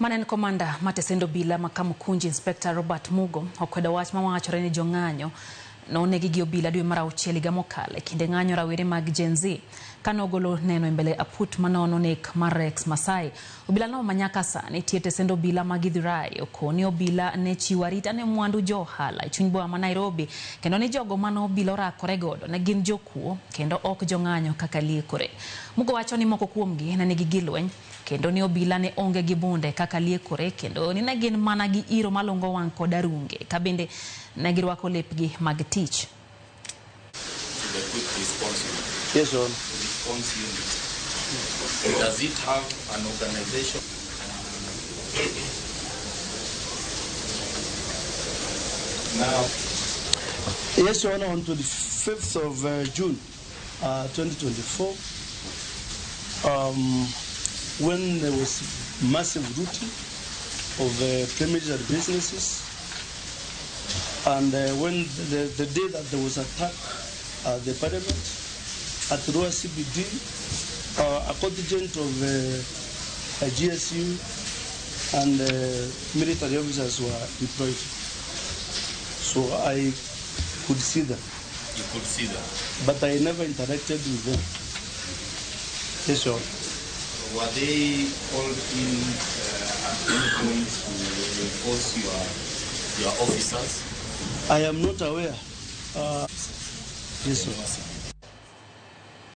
Manen komanda matesendo Obila ma Kamkunji Inspector Robert Mugo okwedo wach mawachore ni jong'anyo onegi gi Obila dwe mar auchiel higa mokalo kinde ng'anyo rawere mag Gen Z kanogolo neno mbele aput manono nek mar Rex Masai. Obila no manyaka sani tiete sendo Obila mag Idhirai okoni Obila ne chiwo arita ne mwandu johala chuny boma ma Nairobi kendo ni jogo mano Obila orakore godo ne gin jokuo kendo ok jong'anyo kaka liekore. Mugo wacho ni moko kuomgi ne nigi gilweny kendo ni Obila ne onge gi bunde kaka liekore kendo ni ne gin mana gi iro malongo wang' kod arunge ka bende ne girwako lepgi mag tich. Yes, sir. Response unit. Does it have an organization? Now, yes, Your Honor, on 25th of June 2024, when there was massive looting of premises and businesses, and when the day that there was attack at the parliament, at Roa CBD, a contingent of GSU and military officers were deployed. So I could see them. You could see them? But I never interacted with them. Yes, Your Honor. Were they called in at any point to reinforce your officers? I am not aware. Yes, sir.